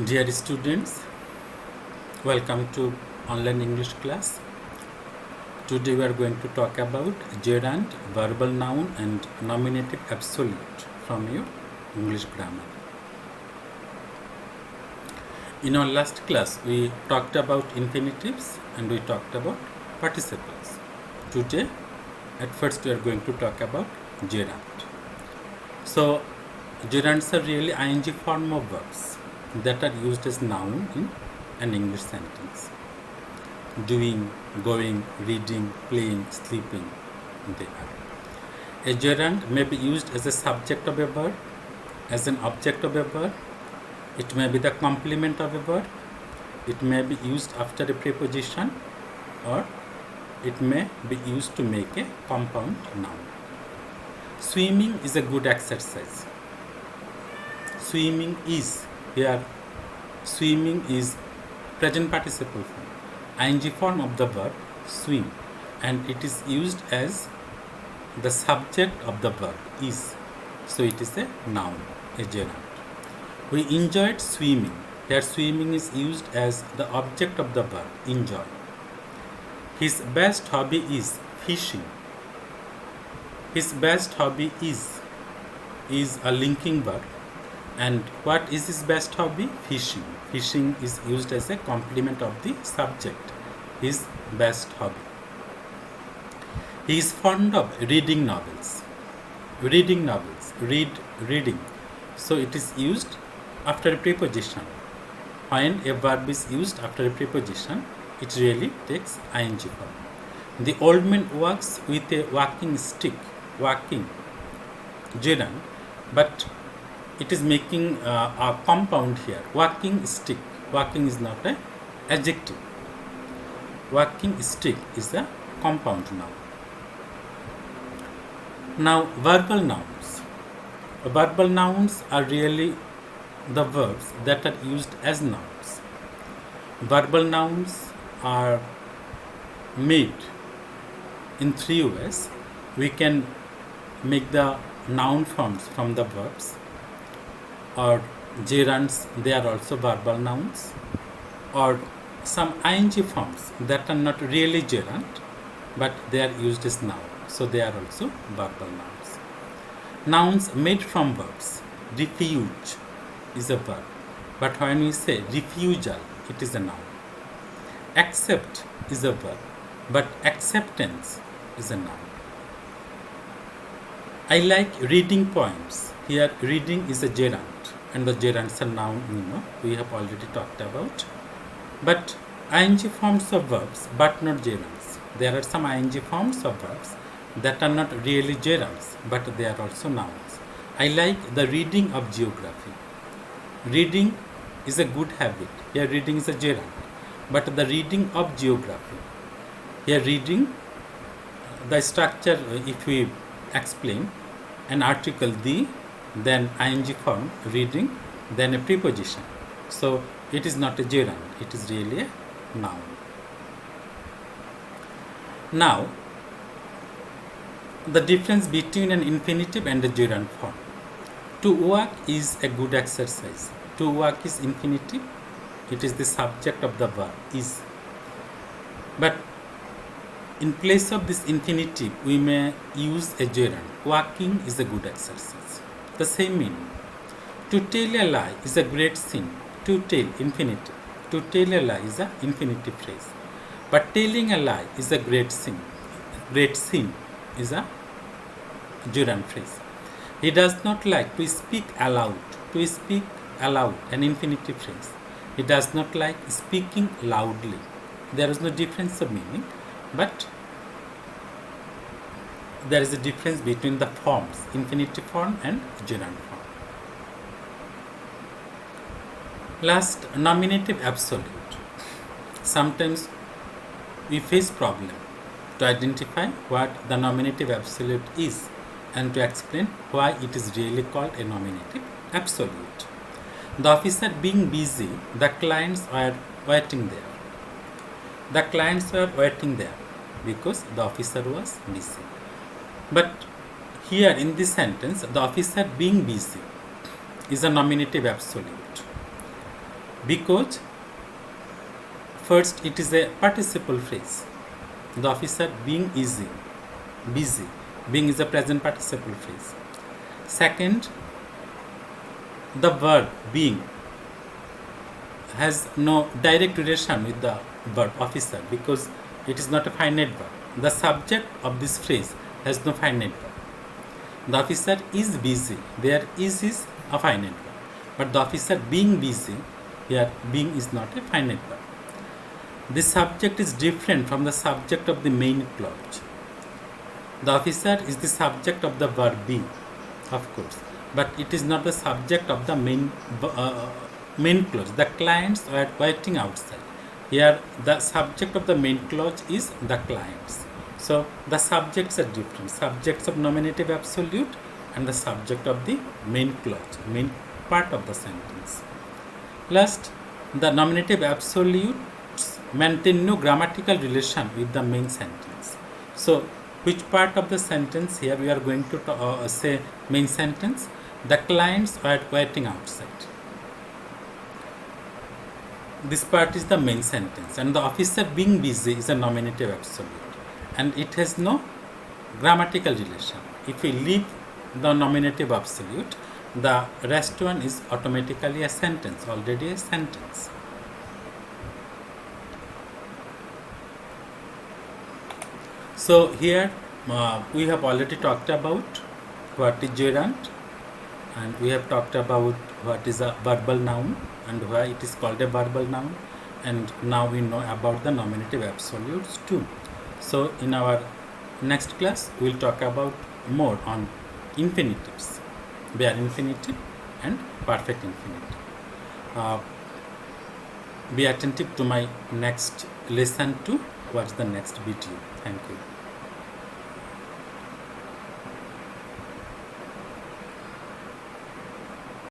Dear students, welcome to online English class. Today we are going to talk about gerund, verbal noun and nominative absolute from your English grammar. In our last class we talked about infinitives and we talked about participles. Today at first we are going to talk about gerund. So gerunds are really ing form of verbs that are used as noun in an English sentence. Doing, going, reading, playing, sleeping, they are. A gerund may be used as a subject of a verb, as an object of a verb. It may be the complement of a verb. It may be used after a preposition, or it may be used to make a compound noun. Swimming is a good exercise. Swimming is, here swimming is present participle form, ing form of the verb swim, and it is used as the subject of the verb is, so it is a noun, a gerund. We enjoyed swimming. Here swimming is used as the object of the verb enjoy. His best hobby is fishing. His best hobby is a linking verb. And what is his best hobby? Fishing. Fishing is used as a complement of the subject, his best hobby. He is fond of reading novels. Reading novels. Reading. So it is used after a preposition. When a verb is used after a preposition, it really takes ing form. The old man walks with a walking stick. Walking. Gerund. But it is making a compound here. Walking stick. Walking is not an adjective. Walking stick is a compound noun. Now, verbal nouns. Verbal nouns are really the verbs that are used as nouns. Verbal nouns are made in three ways. We can make the noun forms from the verbs, or gerunds, they are also verbal nouns, or some ing forms that are not really gerund but they are used as noun, so they are also verbal nouns. Nouns made from verbs. Refuge is a verb, but when we say refusal, it is a noun. Accept is a verb, but acceptance is a noun. I like reading poems. Here reading is a gerund, and the gerunds are noun, we have already talked about. But ing forms of verbs, but not gerunds. There are some ing forms of verbs that are not really gerunds, but they are also nouns. I like the reading of geography. Reading is a good habit. Here reading is a gerund, but the reading of geography. Here reading, the structure, if we explain, an article the, then ing form reading, then a preposition. So it is not a gerund, it is really a noun. Now, the difference between an infinitive and a gerund form. To work is a good exercise. To work is infinitive, it is the subject of the verb is. But in place of this infinitive, we may use a gerund. Walking is a good exercise. The same meaning. To tell a lie is a great sin. To tell, infinitive. To tell a lie is an infinitive phrase. But telling a lie is a great sin. Great sin is a gerund phrase. He does not like to speak aloud. To speak aloud, an infinitive phrase. He does not like speaking loudly. There is no difference of meaning, but there is a difference between the forms, infinitive form and gerund form. Last, nominative absolute. Sometimes we face problem to identify what the nominative absolute is and to explain why it is really called a nominative absolute. The officer being busy, the clients are waiting there. The clients were waiting there because the officer was busy. But here in this sentence, the officer being busy is a nominative absolute. Because first it is a participle phrase. The officer being busy. Being is a present participle phrase. Second, the verb being has no direct relation with the verb officer because it is not a finite verb. The subject of this phrase has no finite verb. The officer is busy. There is a finite verb. But the officer being busy, here being is not a finite verb. The subject is different from the subject of the main clause. The officer is the subject of the verb be, of course, but it is not the subject of the main clause. The clients are waiting outside. Here, the subject of the main clause is the clients. So, the subjects are different. Subjects of nominative absolute and the subject of the main clause, main part of the sentence. Last, the nominative absolutes maintain no grammatical relation with the main sentence. So, which part of the sentence here we are going to say main sentence? The clients are waiting outside. This part is the main sentence, and the officer being busy is a nominative absolute, and it has no grammatical relation. If we leave the nominative absolute, the rest one is automatically a sentence, already a sentence. So here we have already talked about what is gerund, and we have talked about what is a verbal noun and why it is called a verbal noun, and now we know about the nominative absolutes too. So in our next class we will talk about more on infinitives, bare infinitive and perfect infinitive. Be attentive to my next lesson to watch the next video. Thank you.